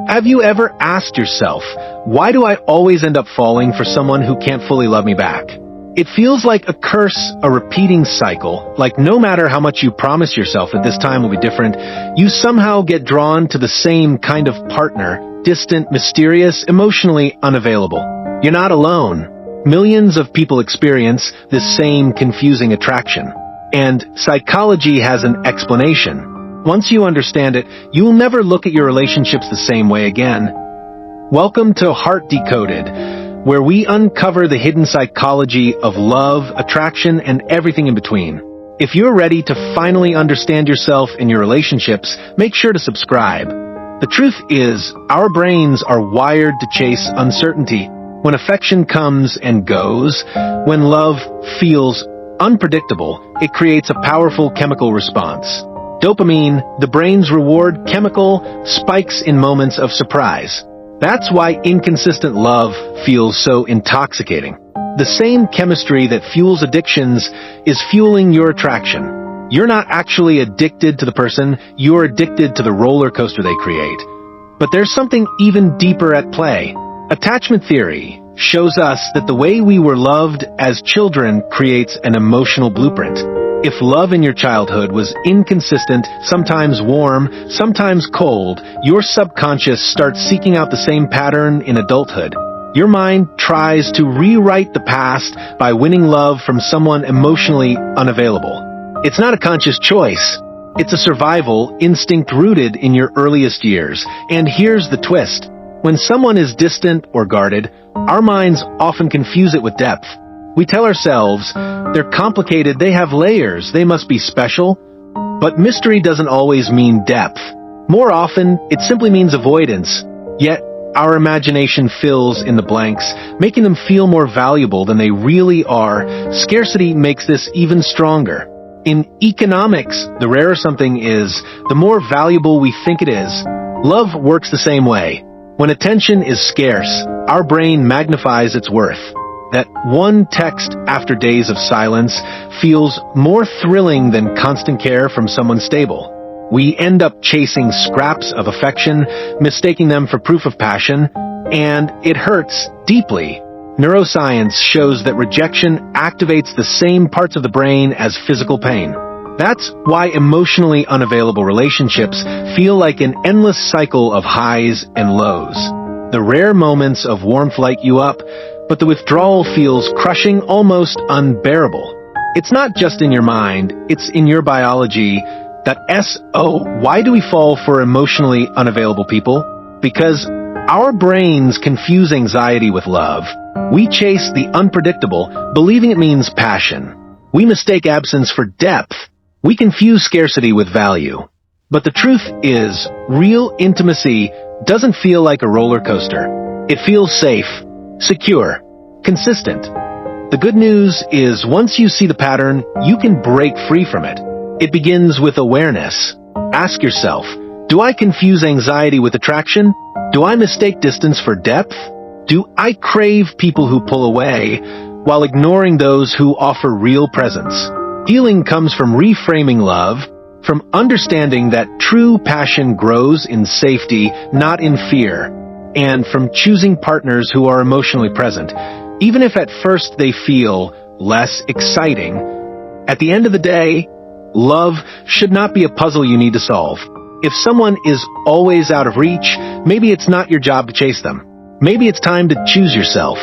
Have you ever asked yourself, why do I always end up falling for someone who can't fully love me back? It feels like a curse, a repeating cycle, like no matter how much you promise yourself that this time will be different, you somehow get drawn to the same kind of partner, distant, mysterious, emotionally unavailable. You're not alone. Millions of people experience this same confusing attraction. And psychology has an explanation. Once you understand it, you will never look at your relationships the same way again. Welcome to Heart Decoded, where we uncover the hidden psychology of love, attraction, and everything in between. If you're ready to finally understand yourself and your relationships, make sure to subscribe. The truth is, our brains are wired to chase uncertainty. When affection comes and goes, when love feels unpredictable, it creates a powerful chemical response. Dopamine, the brain's reward chemical, spikes in moments of surprise. That's why inconsistent love feels so intoxicating. The same chemistry that fuels addictions is fueling your attraction. You're not actually addicted to the person, you're addicted to the roller coaster they create. But there's something even deeper at play. Attachment theory shows us that the way we were loved as children creates an emotional blueprint. If love in your childhood was inconsistent, sometimes warm, sometimes cold, your subconscious starts seeking out the same pattern in adulthood. Your mind tries to rewrite the past by winning love from someone emotionally unavailable. It's not a conscious choice. It's a survival instinct rooted in your earliest years. And here's the twist. When someone is distant or guarded, our minds often confuse it with depth. We tell ourselves, they're complicated, they have layers, they must be special. But mystery doesn't always mean depth. More often, it simply means avoidance. Yet, our imagination fills in the blanks, making them feel more valuable than they really are. Scarcity makes this even stronger. In economics, the rarer something is, the more valuable we think it is. Love works the same way. When attention is scarce, our brain magnifies its worth. That one text after days of silence feels more thrilling than constant care from someone stable. We end up chasing scraps of affection, mistaking them for proof of passion, and it hurts deeply. Neuroscience shows that rejection activates the same parts of the brain as physical pain. That's why emotionally unavailable relationships feel like an endless cycle of highs and lows. The rare moments of warmth light you up, but the withdrawal feels crushing, almost unbearable. It's not just in your mind, it's in your biology. Why do we fall for emotionally unavailable people? Because our brains confuse anxiety with love. We chase the unpredictable, believing it means passion. We mistake absence for depth. We confuse scarcity with value. But the truth is, real intimacy doesn't feel like a roller coaster. It feels safe, secure, consistent. The good news is once you see the pattern, you can break free from it. It begins with awareness. Ask yourself, do I confuse anxiety with attraction? Do I mistake distance for depth? Do I crave people who pull away while ignoring those who offer real presence? Healing comes from reframing love, from understanding that true passion grows in safety, not in fear, and from choosing partners who are emotionally present, even if at first they feel less exciting. At the end of the day, love should not be a puzzle you need to solve. If someone is always out of reach, maybe it's not your job to chase them. Maybe it's time to choose yourself.